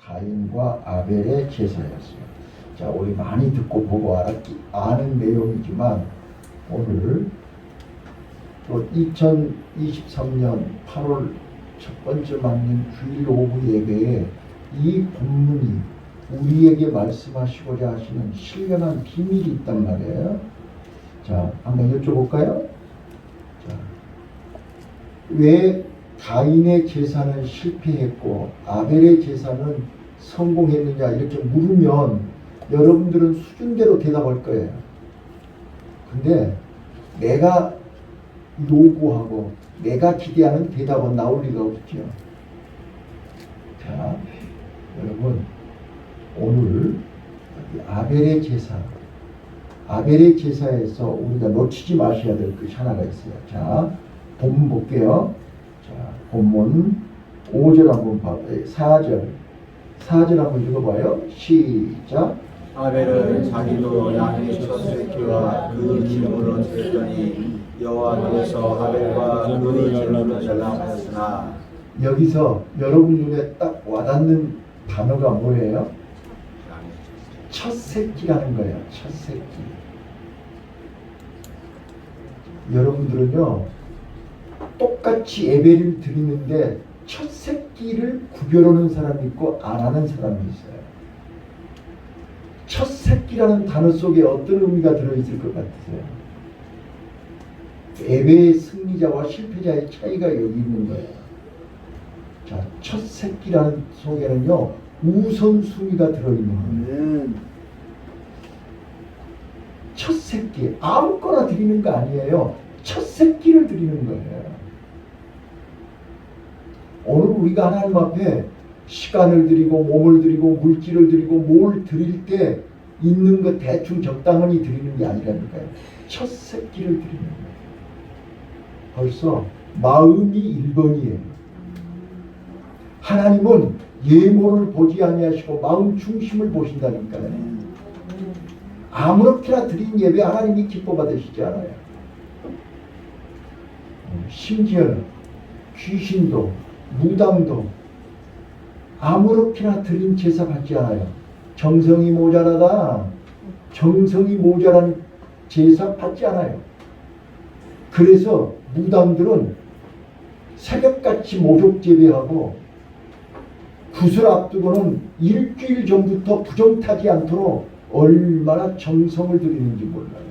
가인과 아벨의 제사였어요. 자, 우리 많이 듣고 보고 아는 내용이지만 오늘 또 2023년 8월 첫 번째 맞는 주일 오후 예배에 이 본문이 우리에게 말씀하시고자 하시는 신령한 비밀이 있단 말이에요. 자, 한번 여쭤볼까요? 자, 왜 가인의 제사는 실패했고 아벨의 제사는 성공했느냐 이렇게 물으면 여러분들은 수준대로 대답할 거예요. 근데 내가 요구하고 내가 기대하는 대답은 나올 리가 없죠. 자, 여러분 오늘 아벨의 제사, 아벨의 제사에서 우리가 놓치지 마셔야 될 것이 하나가 있어요. 자, 본문 볼게요. 자, 본문 5절 한번 봐요. 4절 한번 읽어봐요. 시작. 아벨은 자기도 양의 첫 새끼와 그 기름으로 드렸더니 여호와께서 아벨과 그 제물을 전락하였으나. 여기서 여러분 눈에 딱 와닿는 단어가 뭐예요? 첫 새끼라는 거예요. 첫 새끼. 여러분들은요 똑같이 예배를 드리는데 첫 새끼를 구별하는 사람이 있고 안 하는 사람이 있어요. 첫 새끼라는 단어 속에 어떤 의미가 들어있을 것 같으세요? 예배의 승리자와 실패자의 차이가 여기 있는 거예요. 자, 첫 새끼라는 속에는요 우선순위가 들어있는 거예요. 첫 새끼 아무거나 드리는 거 아니에요. 첫 새끼를 드리는 거예요. 오늘 우리가 하나님 앞에 시간을 드리고 몸을 드리고 물질을 드리고 뭘 드릴 때 있는 것 대충 적당히 드리는 게 아니라니까요. 첫 새끼를 드리는 거예요. 벌써 마음이 1번이에요. 하나님은 예모를 보지 아니하시고 마음 중심을 보신다니까요. 아무렇게나 드린 예배 하나님이 기뻐 받으시지 않아요. 심지어는 귀신도 무당도 아무렇게나 드린 제사 받지 않아요. 정성이 모자라다. 정성이 모자란 제사 받지 않아요. 그래서 무당들은 새벽같이 모족 재배하고 구슬 앞두고는 일주일 전부터 부정타지 않도록 얼마나 정성을 들이는지 몰라요.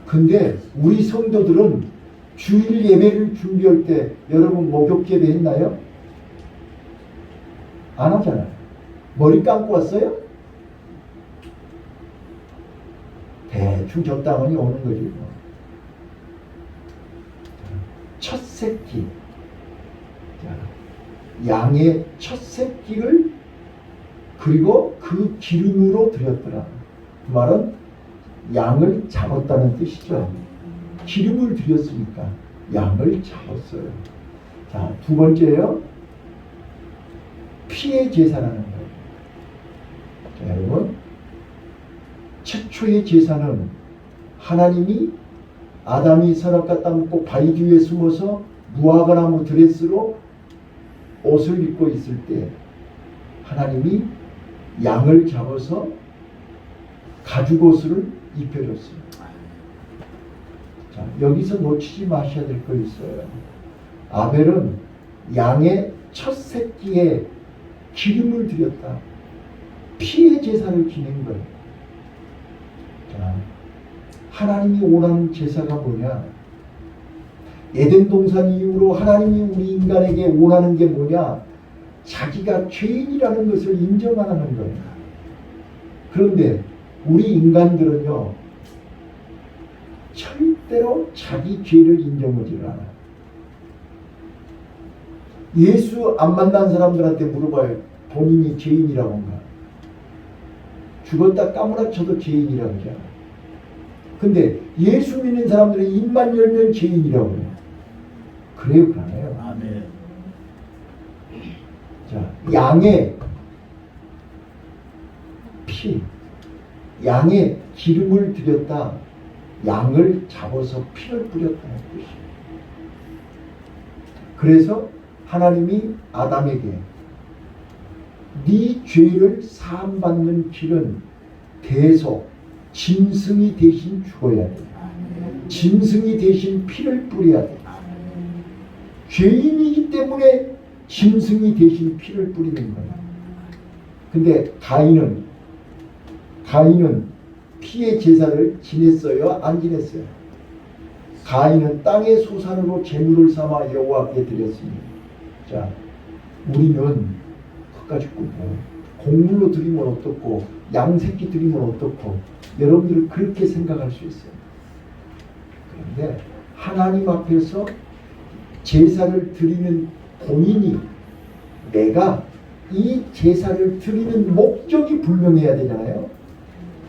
근데 우리 성도들은 주일 예배를 준비할 때 여러분 목욕 예배 했나요? 안 하잖아요. 머리 감고 왔어요? 대충 적당히 오는 거지. 첫 새끼. 양의 첫 새끼를 그리고 그 기름으로 드렸더라. 그 말은 양을 잡았다는 뜻이죠. 기름을 드렸으니까 양을 잡았어요. 자, 두 번째요. 피의 제사라는 거예요. 자, 여러분 최초의 제사는 하나님이 아담이 선악과 따먹고 바위 뒤에 숨어서 무화과나무 드레스로 옷을 입고 있을 때 하나님이 양을 잡아서 가죽옷을 입혀줬어요. 자, 여기서 놓치지 마셔야 될 거 있어요. 아벨은 양의 첫 새끼에 기름을 드렸다. 피의 제사를 지낸 거예요. 자, 하나님이 원하는 제사가 뭐냐? 에덴 동산 이후로 하나님이 우리 인간에게 원하는 게 뭐냐? 자기가 죄인이라는 것을 인정하는 거예요. 그런데 우리 인간들은요 절대로 자기 죄를 인정하지 않아요. 예수 안 만난 사람들한테 물어봐요. 본인이 죄인이라고 한가? 죽었다 까무라쳐도 죄인이라고 하잖아요. 근데 예수 믿는 사람들은 입만 열면 죄인이라고 해요. 그래요, 그러네요. 아멘. 자, 양의 피, 양의 기름을 드렸다. 양을 잡아서 피를 뿌렸다는 뜻이에요. 그래서 하나님이 아담에게 네 죄를 사함받는 길은 계속 짐승이 대신 죽어야 돼. 짐승이 대신 피를 뿌려야 돼. 죄인이기 때문에 짐승이 대신 피를 뿌리는 거야. 근데 가인은 피의 제사를 지냈어요? 안 지냈어요? 가인은 땅의 소산으로 제물을 삼아 여호와께 드렸습니다. 자, 우리는 그까짓 거 곡물로 드리면 어떻고 양새끼 드리면 어떻고 여러분들은 그렇게 생각할 수 있어요. 그런데 하나님 앞에서 제사를 드리는 본인이 내가 이 제사를 드리는 목적이 분명해야 되잖아요.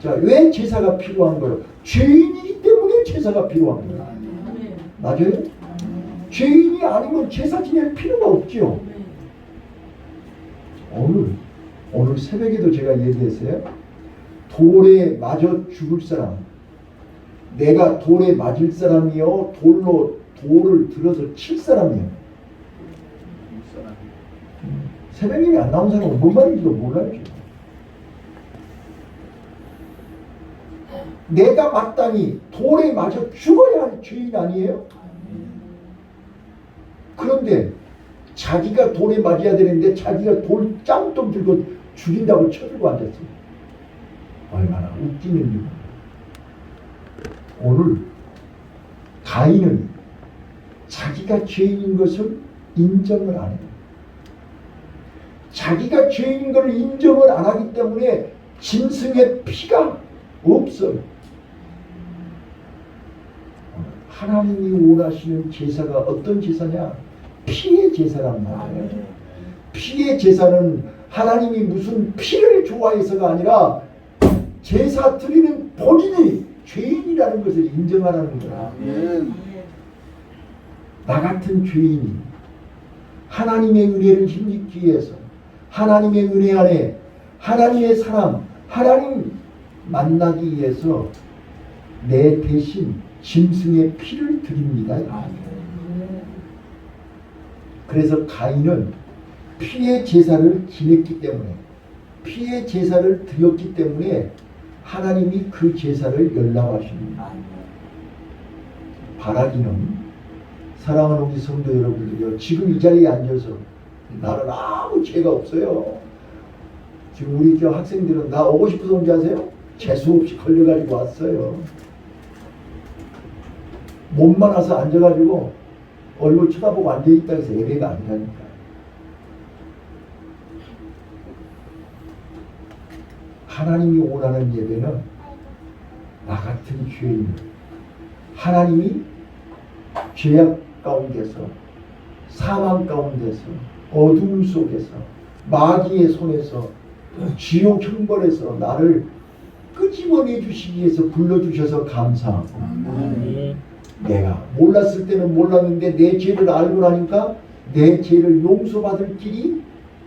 자, 왜 제사가 필요한 거예요? 죄인이기 때문에 제사가 필요한 거예요. 맞아요? 죄인이 아니면 제사 지낼 필요가 없죠. 오늘 새벽에도 제가 얘기했어요. 돌에 맞아 죽을 사람, 내가 돌에 맞을 사람이요, 돌로 돌을 들어서 칠 사람이요. 새벽님이 안 나온 사람은 뭔 말인지도 몰라요. 내가 마땅히 돌에 맞아 죽어야 할 죄인 아니에요? 그런데 자기가 돌에 맞아야 되는데 자기가 돌 짱좀 들고 죽인다고 쳐들고 앉았어요. 얼마나 웃기는 일이야. 오늘 가인은 자기가 죄인인 것을 인정을 안 해요. 자기가 죄인인 것을 인정을 안 하기 때문에 짐승의 피가 없어요. 하나님이 원하시는 제사가 어떤 제사냐? 피의 제사란 말이에요. 피의 제사는 하나님이 무슨 피를 좋아해서가 아니라 제사 드리는 본인이 죄인이라는 것을 인정하라는 거야. 나 같은 죄인이 하나님의 은혜를 힘입기 위해서 하나님의 은혜 안에 하나님의 사람, 하나님 만나기 위해서 내 대신 짐승의 피를 드립니다. 그래서 가인은 피의 제사를 지냈기 때문에 피의 제사를 드렸기 때문에 하나님이 그 제사를 열람하십니다. 바라기는 사랑하는 우리 성도 여러분들이요, 지금 이 자리에 앉아서 나는 아무 죄가 없어요. 지금 우리 저 학생들은 나 오고 싶어서 온지 아세요? 재수 없이 걸려가지고 왔어요. 몸만 와서 앉아가지고 얼굴 쳐다보고 앉아있다 해서 예배가 아니라니까. 하나님이 원하는 예배는 나 같은 죄인, 하나님이 죄악 가운데서 사망 가운데서 어둠 속에서 마귀의 손에서 지옥 형벌에서 나를 끄집어내 주시기 위해서 불러주셔서 감사하고, 내가 몰랐을 때는 몰랐는데 내 죄를 알고 나니까 내 죄를 용서받을 길이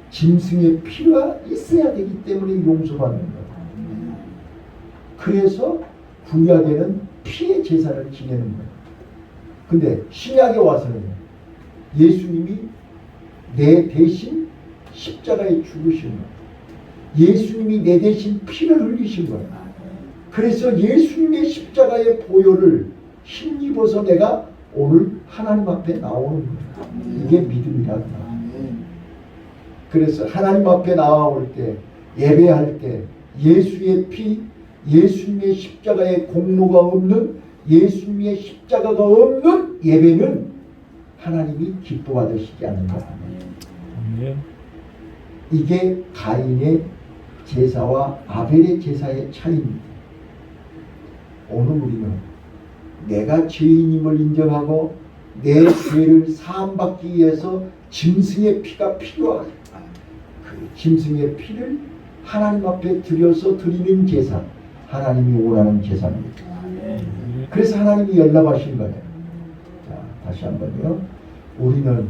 짐승의 피가 있어야 되기 때문에 용서받는 거예요. 그래서 구약에는 피의 제사를 지내는 거예요. 근데 신약에 와서는 예수님이 내 대신 십자가에 죽으신 거예요. 예수님이 내 대신 피를 흘리신 거예요. 그래서 예수님의 십자가의 보혈을 힘입어서 내가 오늘 하나님 앞에 나오는 거예요. 이게 믿음이라는 거예요. 그래서 하나님 앞에 나올 때, 예배할 때 예수의 피, 예수님의 십자가의 공로가 없는, 예수님의 십자가가 없는 예배는 하나님이 기뻐받으시지 않는다. 이게 가인의 제사와 아벨의 제사의 차이입니다. 오늘 우리는 내가 죄인임을 인정하고 내 죄를 사함받기 위해서 짐승의 피가 필요하다. 그 짐승의 피를 하나님 앞에 드려서 드리는 제사, 하나님이 원하는 제사입니다. 그래서 하나님이 연락하신 거예요. 자, 다시 한번요. 우리는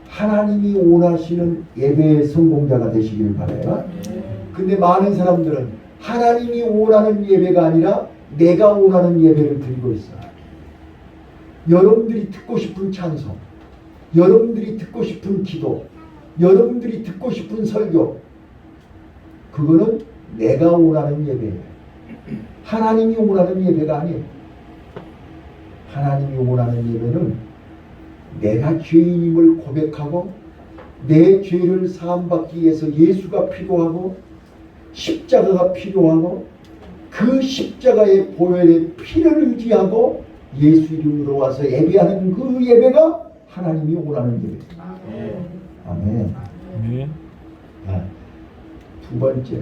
하나님이 원하시는 예배의 성공자가 되시길 바라요. 근데 많은 사람들은 하나님이 원하는 예배가 아니라 내가 원하는 예배를 드리고 있어요. 여러분들이 듣고 싶은 찬송, 여러분들이 듣고 싶은 기도, 여러분들이 듣고 싶은 설교, 그거는 내가 원하는 예배예요. 하나님이 원하는 예배가 아니에요. 하나님이 원하는 예배는 내가 죄인임을 고백하고 내 죄를 사함받기 위해서 예수가 필요하고 십자가가 필요하고 그 십자가의 보혈의 피를 의지하고 예수 이름으로 와서 예배하는 그 예배가 하나님이 원하는 예배입니다. 아멘. 네. 두 번째,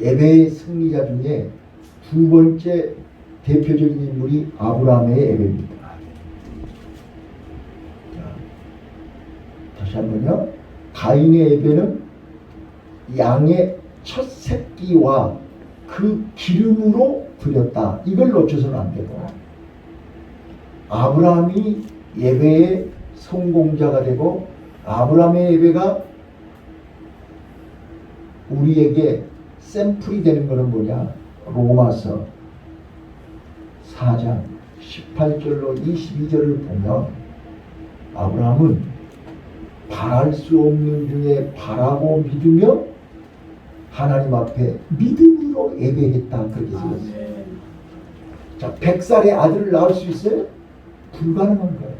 예배의 승리자 중에 두 번째 대표적인 인물이 아브라함의 예배입니다. 다시 한번요. 가인의 예배는 양의 첫 새끼와 그 기름으로 드렸다. 이걸 놓쳐서는 안 되고, 아브라함이 예배의 성공자가 되고 아브라함의 예배가 우리에게 샘플이 되는 것은 뭐냐? 로마서 4장 18절로 22절을 보면 아브라함은 바랄 수 없는 중에 바라고 믿으며 하나님 앞에 믿음으로 예배했다. 그렇게 쓰였어요. 자, 100살의 아들을 낳을 수 있어요? 불가능한 거예요.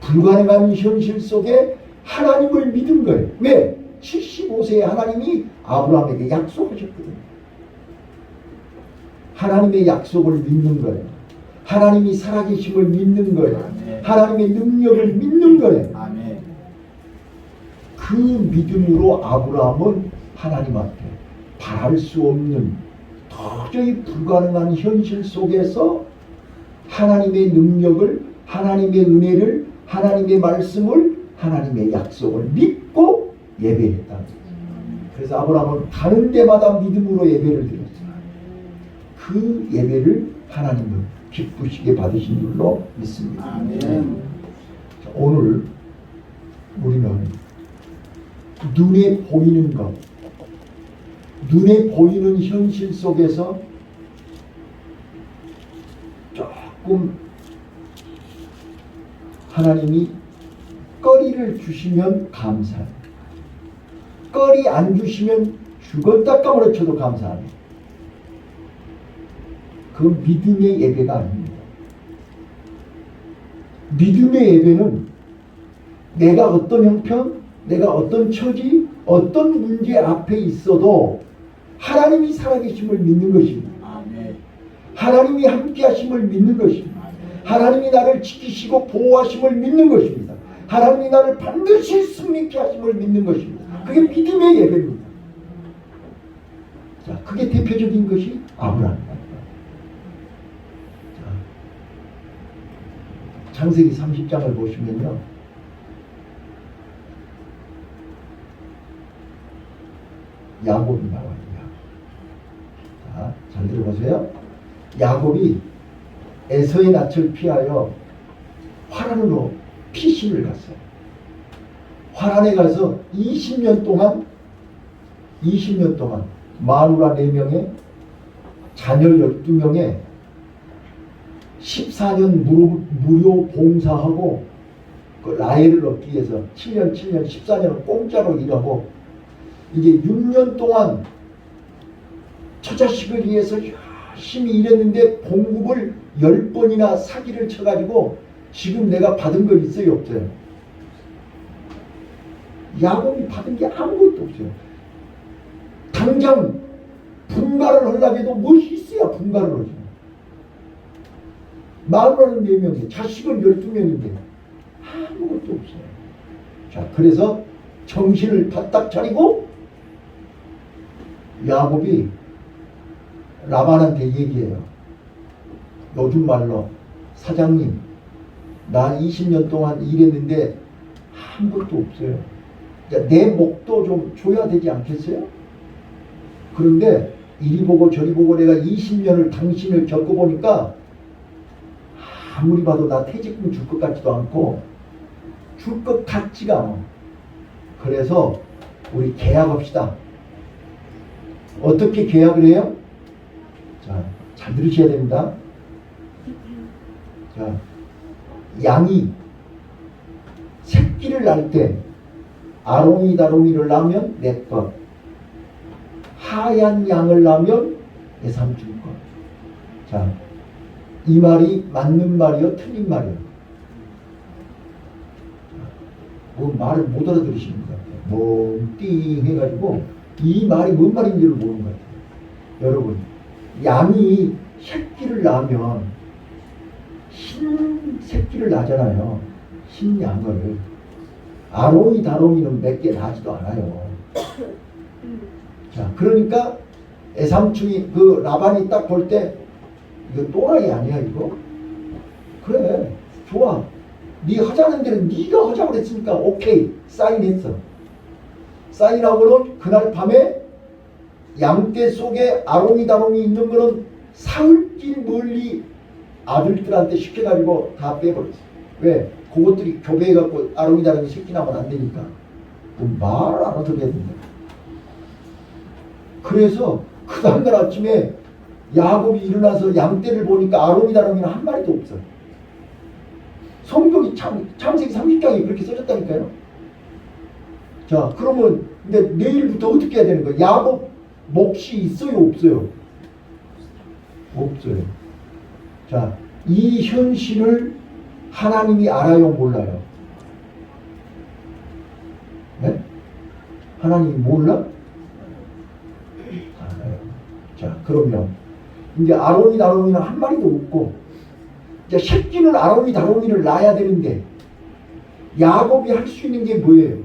불가능한 현실 속에 하나님을 믿은 거예요. 왜? 75세에 하나님이 아브라함에게 약속하셨거든요. 하나님의 약속을 믿는 거예요. 하나님이 살아계심을 믿는 거예요. 하나님의 능력을 믿는 거예요. 그 믿음으로 아브라함은 하나님 앞에 바랄 수 없는 도저히 불가능한 현실 속에서 하나님의 능력을, 하나님의 은혜를, 하나님의 말씀을, 하나님의 약속을 믿고 예배했다. 그래서 아브라함은 가는 데마다 믿음으로 예배를 드렸어요. 그 예배를 하나님은 기쁘시게 받으신 줄로 믿습니다. 오늘 우리는 눈에 보이는 것, 눈에 보이는 현실 속에서 조금 하나님이 거리를 주시면 감사해요. 거리 안 주시면 죽었다 까무러쳐도 감사합니다. 그 믿음의 예배가 아닙니다. 믿음의 예배는 내가 어떤 형편, 내가 어떤 처지, 어떤 문제 앞에 있어도 하나님이 살아계심을 믿는 것입니다. 하나님이 함께 하심을 믿는 것입니다. 하나님이 나를 지키시고 보호하심을 믿는 것입니다. 하나님이 나를 반드시 승리케 하심을 믿는 것입니다. 그게 믿음의 예배입니다. 자, 그게 대표적인 것이 아브라함입니다. 창세기 30장을 보시면요, 야곱이 나와요. 자, 잘 들어보세요. 야곱이 에서의 낯을 피하여 화란으로 피신을 갔어요. 화란에 가서 20년 동안 마누라 4명에 자녀 12명에 14년 무료 봉사하고 그 라헬을 얻기 위해서 7년 14년을 공짜로 일하고 이제 6년 동안 처자식을 위해서 열심히 일했는데 공급을 10번이나 사기를 쳐가지고 지금 내가 받은 거 있어요, 없어요? 야곱이 받은 게 아무것도 없어요. 당장 분가를 하려고 해도 무엇이 있어야 분가를 하죠. 마누라는 4명인데 자식은 12명인데 아무것도 없어요. 자, 그래서 정신을 바짝 차리고 야곱이 라반한테 얘기해요. 요즘 말로 사장님, 나 20년 동안 일했는데 아무것도 없어요. 내 목도 좀 줘야 되지 않겠어요? 그런데 이리 보고 저리 보고 내가 20년을 당신을 겪어보니까 아무리 봐도 나 퇴직금 줄 것 같지도 않고 줄 것 같지가 않아. 그래서 우리 계약합시다. 어떻게 계약을 해요? 자, 잘 들으셔야 됩니다. 자, 양이 새끼를 낳을 때 아롱이 다롱이를 낳으면 내 것, 하얀 양을 낳으면 애삼촌 것. 자, 이 말이 맞는 말이요, 틀린 말이요? 뭐 말을 못 알아들으시는 것 같아요. 멍띵 해가지고 이 말이 뭔 말인지를 모르는 것 같아요. 여러분, 양이 새끼를 낳으면 흰 새끼를 낳잖아요. 흰 양을. 아롱이 다롱이는 몇 개 나지도 않아요. 자, 그러니까 애삼촌이 그 라반이 딱 볼 때 이거 또라이 아니야 이거? 그래, 좋아. 네 하자는 대로 네가 하자고 그랬으니까 오케이 사인했어. 사인하고는 그날 밤에 양떼 속에 아롱이 다롱이 있는 거는 사흘길 멀리 아들들한테 시켜가지고 다 빼버렸어. 왜? 그것들이 교배해갖고 아롱이 다롱이 새끼 나면 안 되니까. 말을 알아들어야 된다. 그래서 그 다음날 아침에 야곱이 일어나서 양떼를 보니까 아롱이 다롱이는 한 마리도 없어. 성경이 창세기 30장에 그렇게 써졌다니까요. 자, 그러면 근데 내일부터 어떻게 해야 되는 거야? 야곱 몫이 있어요, 없어요? 없어요. 자, 이 현실을 하나님이 알아요, 몰라요? 네? 하나님이 몰라? 알아요. 자, 그러면 이제 아론이 다롱이는 한 마리도 없고 이제 새끼는 아론이 다롱이를 낳아야 되는데 야곱이 할 수 있는 게 뭐예요?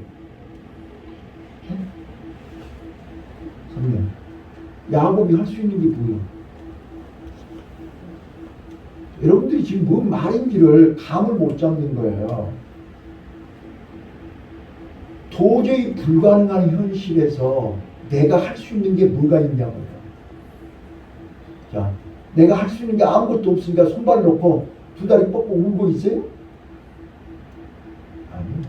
선생님, 야곱이 할 수 있는 게 뭐예요? 여러분들이 지금 뭔 말인지를 감을 못 잡는 거예요. 도저히 불가능한 현실에서 내가 할 수 있는 게 뭐가 있냐고요. 자, 내가 할 수 있는 게 아무것도 없으니까 손발 놓고 두 다리 뻗고 울고 있어요? 아니요.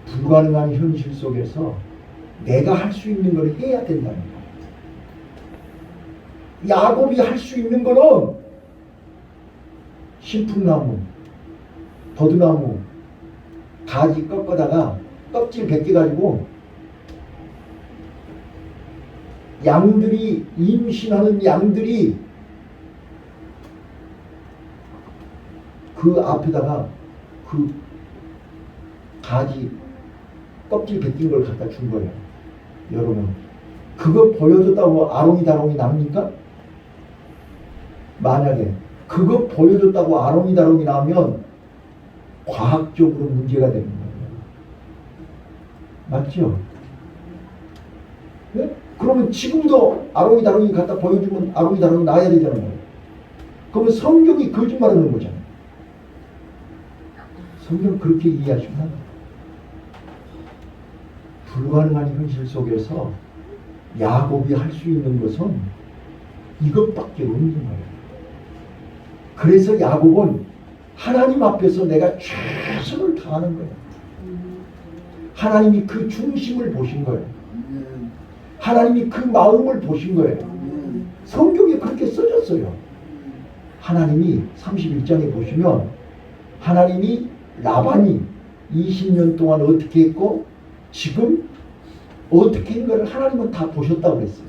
불가능한 현실 속에서 내가 할 수 있는 걸 해야 된다는 거예요. 야곱이 할 수 있는 거는 신풍나무, 버드나무, 가지 꺾어다가 껍질 벗겨가지고 양들이 임신하는 양들이 그 앞에다가 그 가지 껍질 벗긴 걸 갖다 준 거예요. 여러분, 그거 보여줬다고 아롱이 다롱이 납니까? 만약에 그거 보여줬다고 아롱이 다롱이 나면 과학적으로 문제가 되는 거예요. 맞죠? 네? 그러면 지금도 아롱이 다롱이 갖다 보여주면 아롱이 다롱이 나야 되잖아요. 그러면 성경이 거짓말하는 거잖아요. 성경 그렇게 이해하시면 안 돼요. 불가능한 현실 속에서 야곱이 할 수 있는 것은 이것밖에 없는 거예요. 그래서 야곱은 하나님 앞에서 내가 최선을 다하는 거예요. 하나님이 그 중심을 보신 거예요. 하나님이 그 마음을 보신 거예요. 성경에 그렇게 써졌어요. 하나님이 31장에 보시면 하나님이 라반이 20년 동안 어떻게 했고 지금 어떻게 했는 걸 하나님은 다 보셨다고 그랬어요.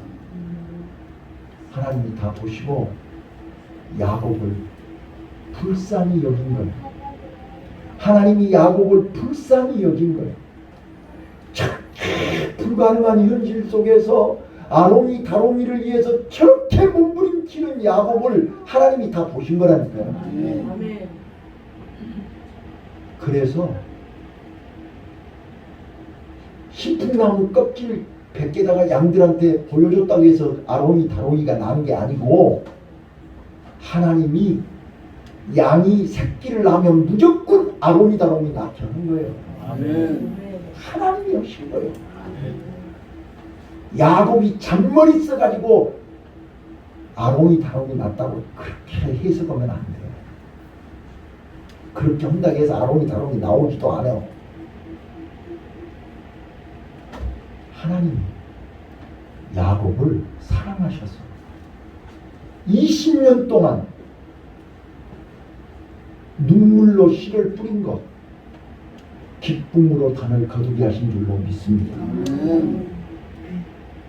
하나님이 다 보시고 야곱을 불쌍히 여긴 거예요. 하나님이 야곱을 불쌍히 여긴 거예요. 불가능한 현실 속에서 아롱이 다롱이를 위해서 저렇게 몸부림치는 야곱을 하나님이 다 보신 거라니까요. 아멘. 그래서 신풍나무 껍질 100개다가 양들한테 보여줬다고 해서 아롱이 다롱이가 나는 게 아니고 하나님이 양이 새끼를 낳으면 무조건 아롱이 다롱이 낳게 하는 거예요. 아멘. 하나님이 하신 거예요. 야곱이 잔머리 써가지고 아롱이 다롱이 낳았다고 그렇게 해석하면 안 돼요. 그렇게 한다고 해서 아롱이 다롱이 나오지도 않아요. 하나님이 야곱을 사랑하셔서 20년 동안 눈물로 씨를 뿌린 것 기쁨으로 단을 거두게 하신 줄로 믿습니다.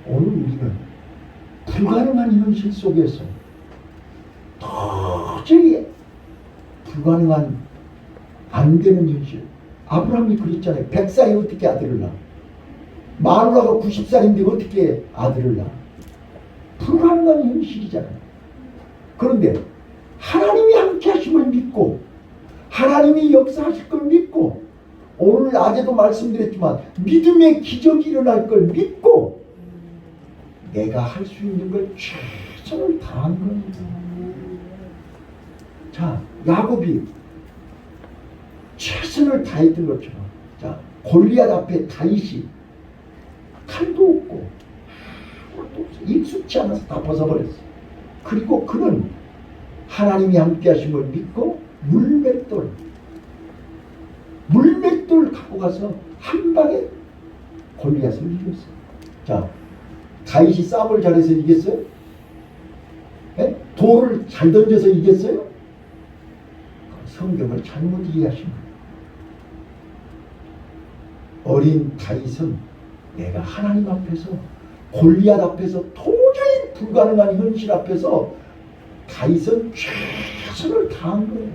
오늘 우리는 불가능한 현실 속에서 도저히 불가능한 안 되는 현실. 아브라함이 그랬잖아요. 100살에 어떻게 아들을 낳아? 마누라가 90살인데 어떻게 아들을 낳아? 불가능한 현실이잖아요. 그런데 하나님이 함께 하심을 믿고 하나님이 역사하실 걸 믿고 오늘 낮에도 말씀드렸지만 믿음의 기적이 일어날 걸 믿고 내가 할 수 있는 걸 최선을 다한 겁니다. 자, 야곱이 최선을 다했던 것처럼 자, 골리앗 앞에 다윗이 칼도 없고 아무것도 없어. 익숙치 않아서 다 벗어버렸어. 그리고 그는 하나님이 함께 하심을 믿고 물맷돌 갖고 가서 한 방에 골리앗을 이겼어. 자, 다윗이 싸움을 잘해서 이겼어요? 네? 돌을 잘 던져서 이겼어요? 성경을 잘못 이해하신 거예요. 어린 다윗은 내가 하나님 앞에서 골리앗 앞에서 도저히 불가능한 현실 앞에서 다윗은 최선을 다한 거예요.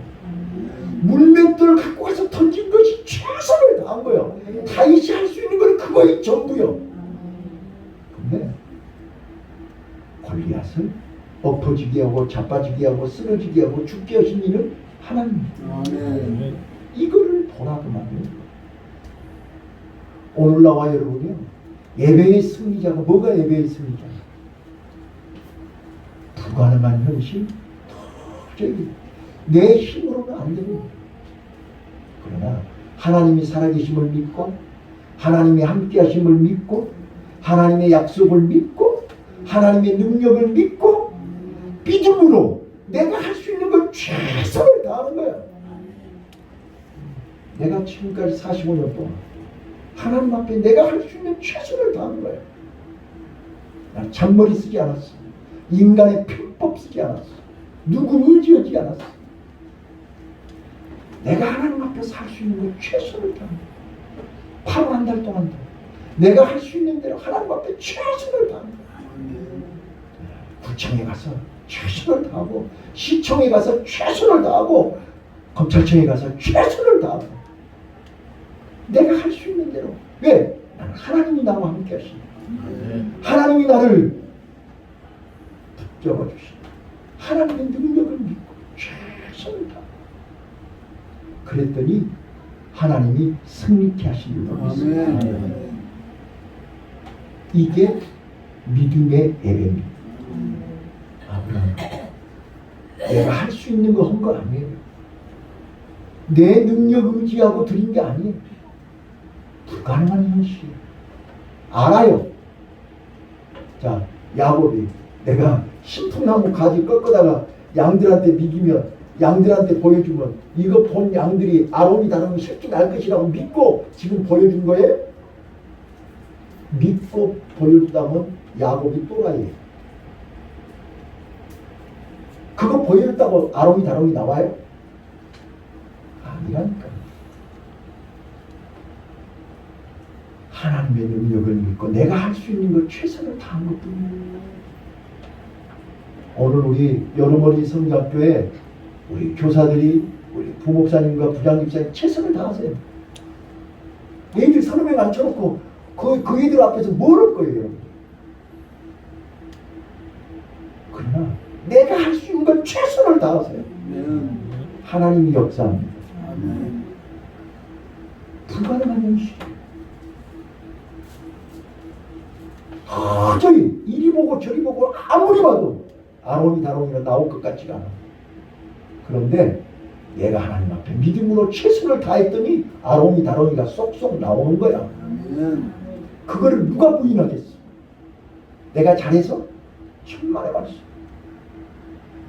물맷돌을 갖고 가서 던진 것이 최선을 다한 거예요. 다윗이 할 수 있는 건 그거의 전부요. 근데 골리앗을 엎어지게 하고 자빠지게 하고 쓰러지게 하고 죽게 하신 이는 하나님입니다. 이거를 보라고 말이에요. 오늘 나와 여러분이요. 예배의 승리자가 뭐가 예배의 승리자? 불가능한 현실 도저히 내 힘으로는 안 됩니다. 그러나 하나님이 살아계심을 믿고 하나님이 함께 하심을 믿고 하나님의 약속을 믿고 하나님의 능력을 믿고 믿음으로 내가 할 수 있는 걸 최선을 다하는 거야. 내가 지금까지 45년 동안 하나님 앞에 내가 할 수 있는 최선을 다하는 거야. 난 잔머리 쓰지 않았어. 인간의 편법 쓰지 않았어. 누구 의지하지 않았어. 내가 하나님 앞에서 할 수 있는 걸 최선을 다하는 거야. 바로 한 달 동안도 내가 할 수 있는 대로 하나님 앞에 최선을 다하는 거야. 구청에 가서 최선을 다하고 시청에 가서 최선을 다하고 검찰청에 가서 최선을 다하고 내가 할 수 있는 대로. 왜? 나는 하나님이 나와 함께 하시니 하나님이 나를 붙잡아 주시니 하나님의 능력을 믿고 최선을 다하고 그랬더니 하나님이 승리케 하신 일로 믿습니다. 이게 믿음의 예배입니다. 아브라함, 내가 할 수 있는 거 한 거 아니에요. 내 능력 의지하고 드린 게 아니에요. 불가능한 현실 알아요. 자, 야곱이 내가 신풍나무 가지 꺾어다가 양들한테 미기면 양들한테 보여주면 이거 본 양들이 아론이 다루면 새끼 날 것이라고 믿고 지금 보여준 거예요? 믿고 보여주다면 야곱이 또라이예요. 그거 보여줬다고 아론이 다루이 나와요? 아니라니까. 하나님의 능력을 믿고 내가 할 수 있는 걸 최선을 다한 것뿐이에요. 오늘 우리 여름어리 성교학교에 우리 교사들이 우리 부목사님과 부장집사님 최선을 다하세요. 얘들 서너 명 앉혀놓고 그 애들 앞에서 뭘 할 거예요? 그러나 내가 할 수 있는 걸 최선을 다하세요. 하나님이 역사합니다. 불가능한 현실. 도저히 이리 보고 저리 보고 아무리 봐도 아론이 다롱이는 나올 것 같지가 않아. 그런데 내가 하나님 앞에 믿음으로 최선을 다했더니 아론이 다롱이가 쏙쏙 나오는 거야. 그거를 누가 부인하겠어? 내가 잘해서? 천만에 말씀.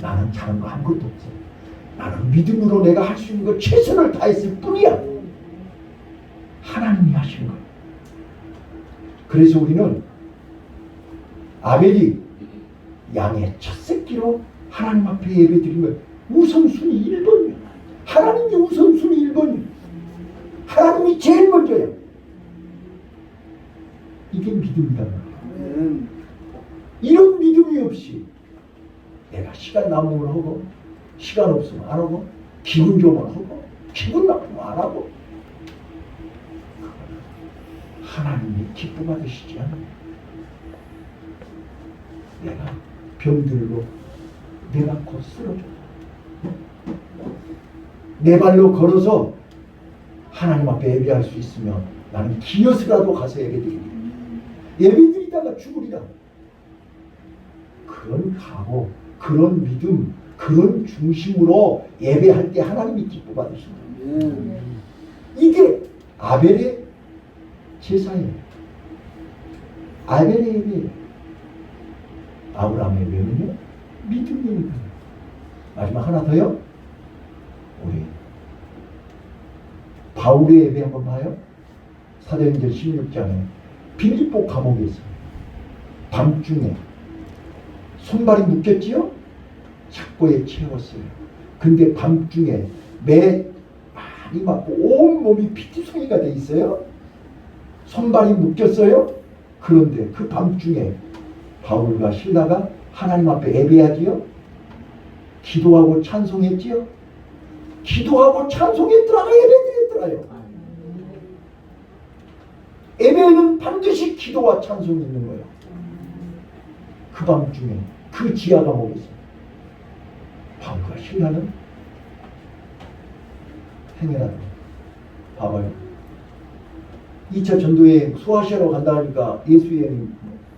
나는 잘한 거 아무것도 없어. 나는 믿음으로 내가 할 수 있는 거 최선을 다했을 뿐이야. 하나님이 하신 거야. 그래서 우리는 아벨이 양의 첫 새끼로 하나님 앞에 예배 드린 거예요. 우선순위 1번이야. 하나님이 우선순위 1번이야. 하나님이 제일 먼저야. 이게 믿음이다. 이런 믿음이 없이 내가 시간 남으면 하고 시간 없으면 안 하고 기분 좋으면 하고 기분 나쁘면 안 하고 하나님이 기뻐 받으시지 않아요. 내가 병들고 내가 곧 쓰러져 내 발로 걸어서 하나님 앞에 예배할 수 있으면 나는 기어서라도 가서 예배드리리라. 예배드리다가 죽으리라. 그런 각오, 그런 믿음, 그런 중심으로 예배할 때 하나님이 기뻐 받으신다. 이게 아벨의 제사예요. 아벨의 예배예요. 아브라함의 예배는요 믿음이니까요. 마지막 하나 더요. 우리 바울의 예배 한번 봐요. 사도행전 16장에 빌립보 감옥에서 밤중에 손발이 묶였지요? 착고에 채웠어요. 근데 밤중에 매 많이 맞고 온몸이 피투성이가 돼 있어요. 손발이 묶였어요. 그런데 그 밤중에 바울과 실라가 하나님 앞에 예배하지요. 기도하고 찬송했지요. 기도하고 찬송했더라가 예배드렸더라요. 예배는 반드시 기도와 찬송이 있는 거예요. 그 밤중에 그 지하 감옥에서 바울과 실라는 행해라고. 봐봐요. 2차 전도여행 소아시아로 간다 하니까 예수 여행이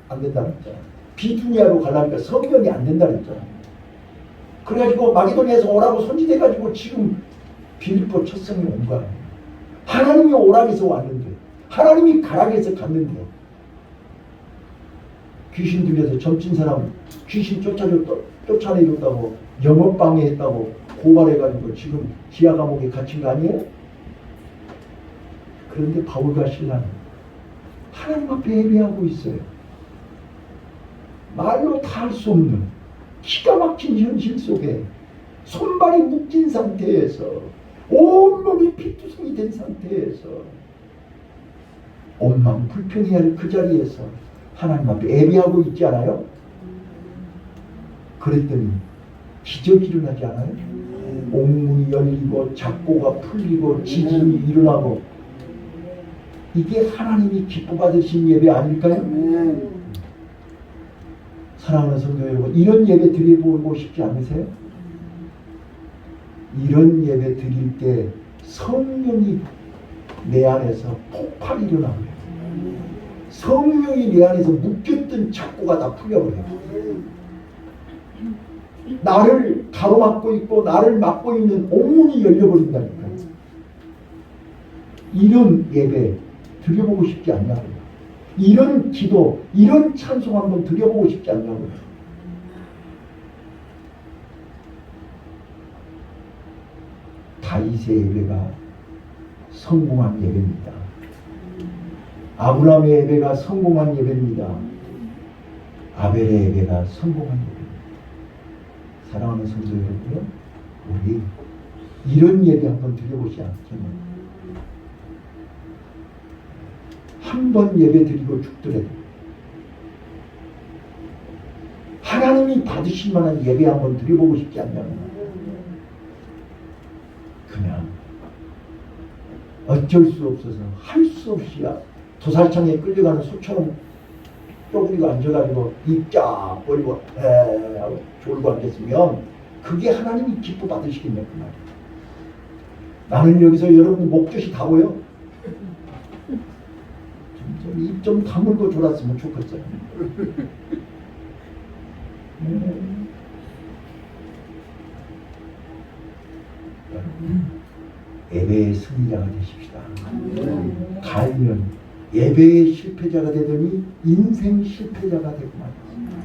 안 된다 그랬잖아. 비두니아로 가려니까 성경이 안 된다 그랬잖아. 그래가지고 마게도니아에서 오라고 손짓해가지고 지금 빌립보 첫 성이 온 거야. 하나님이 오락에서 왔는데 하나님이 가락에서 갔는데 귀신 들려서 점진 사람 귀신 쫓아내줬다고 영업방해했다고 고발해가지고 지금 지하 감옥에 갇힌 거 아니에요? 그런데 바울과 실라는 하나님 앞에 예배하고 있어요. 말로 다 할 수 없는 기가 막힌 현실 속에 손발이 묶인 상태에서 온몸이 피투성이 된 상태에서 온 마음 불평해야 할 그 자리에서 하나님 앞에 예배하고 있지 않아요? 그랬더니 기적이 일어나지 않아요? 옥문이 열리고 작고가 풀리고 지진이 일어나고 이게 하나님이 기뻐 받으신 예배 아닐까요? 사랑하는 성도 여러분, 이런 예배 드려보고 싶지 않으세요? 이런 예배 드릴 때 성령이 내 안에서 폭발이 일어나고요. 성령이 내 안에서 묶였던 착고가 다 풀려버려요. 나를 가로막고 있고 나를 막고 있는 옥문이 열려버린다니까요. 이런 예배 드려보고 싶지 않냐고요. 이런 기도, 이런 찬송 한번 드려보고 싶지 않냐고요. 다윗의 예배가 성공한 예배입니다. 아브라함의 예배가 성공한 예배입니다. 아벨의 예배가 성공한 예배입니다. 사랑하는 성도 여러분요, 우리 이런 예배 한번 드려보지 않겠나요? 한 번 예배 드리고 죽더라도 하나님이 받으실 만한 예배 한번 드려보고 싶지 않냐면 그냥 어쩔 수 없어서 할 수 없이 도살장에 끌려가는 소처럼 쪼그리고 앉아가지고 입 쫙 벌리고 하고 졸고 앉았으면 그게 하나님이 기뻐 받으시겠냐 그 말이에요. 나는 여기서 여러분 목젖이 다 보여? 입 좀 다물고 졸았으면 좋겠어요. 예배의 승리자가 되십시다. 가인은 예배의 실패자가 되더니 인생 실패자가 되고 말입니다.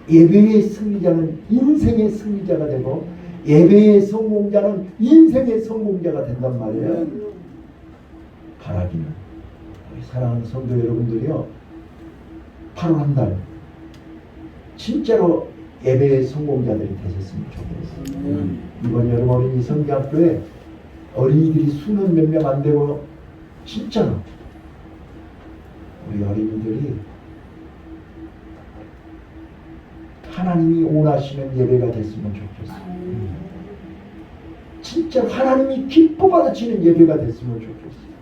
예배의 승리자는 인생의 승리자가 되고 예배의 성공자는 인생의 성공자가 된단 말이에요. 바라기는 우리 사랑하는 성도 여러분들이요, 8월 한 달 진짜로 예배의 성공자들이 되셨으면 좋겠어요. 이번 여름 어린이 성교학교에 어린이들이 수는 몇 명 안 되고 진짜로 우리 어린이들이 하나님이 원하시는 예배가 됐으면 좋겠어요. 진짜 하나님이 기뻐 받으시는 예배가 됐으면 좋겠어요.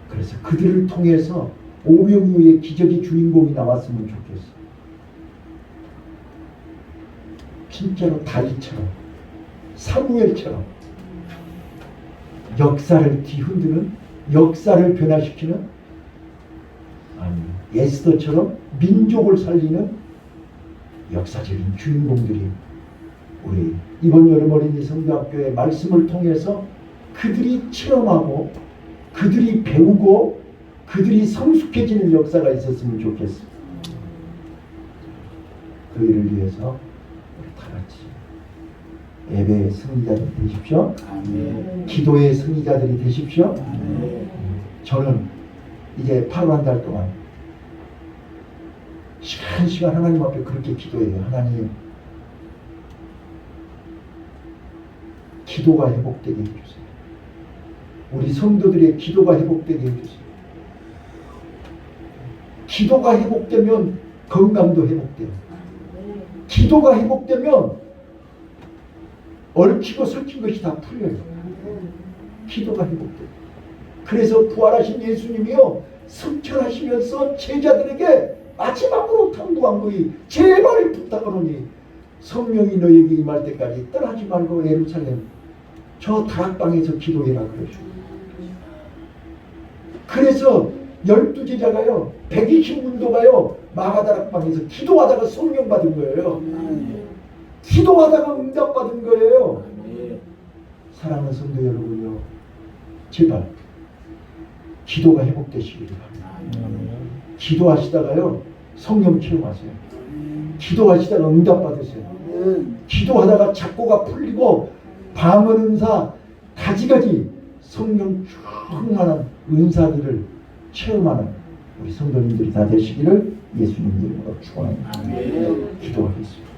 그래서 그들을 통해서 오병이어의 기적의 주인공이 나왔으면 좋겠어요. 진짜로 다윗처럼, 사무엘처럼 역사를 뒤흔드는, 역사를 변화시키는, 아니 에스더처럼 민족을 살리는 역사적인 주인공들이 우리 이번 여름 어린이 성교학교의 말씀을 통해서 그들이 체험하고 그들이 배우고 그들이 성숙해지는 역사가 있었으면 좋겠습니다. 그 일을 위해서 우리 다 같이 예배의 승리자들이 되십시오. 아멘. 기도의 승리자들이 되십시오. 아멘. 저는 이제 8월 한 달 동안 시간 하나님 앞에 그렇게 기도해요. 하나님, 기도가 회복되게 해주세요. 우리 성도들의 기도가 회복되게 해주세요. 기도가 회복되면 건강도 회복돼요. 기도가 회복되면 얽히고 설킨 것이 다 풀려요. 기도가 회복돼요. 그래서 부활하신 예수님이요, 승천하시면서 제자들에게 마지막으로 당부한 것이 제발 부탁하노니 성령이 너에게 임할 때까지 떠나지 말고 예루살렘 저 다락방에서 기도해라 그러죠. 그래서 12제자가요 120문도가요 마가다락방에서 기도하다가 성령 받은 거예요. 기도하다가 응답 받은 거예요. 사랑하는 성도 여러분요, 제발 기도가 회복되시기를 바랍니다. 기도하시다가요 성령 체험하세요. 기도하시다가 응답 받으세요. 기도하다가 작고가 풀리고 방언 은사 가지가지 성령 충만한 은사들을 체험하는 우리 성도님들이 다 되시기를 예수님 이름으로 축원합니다. 기도하겠습니다.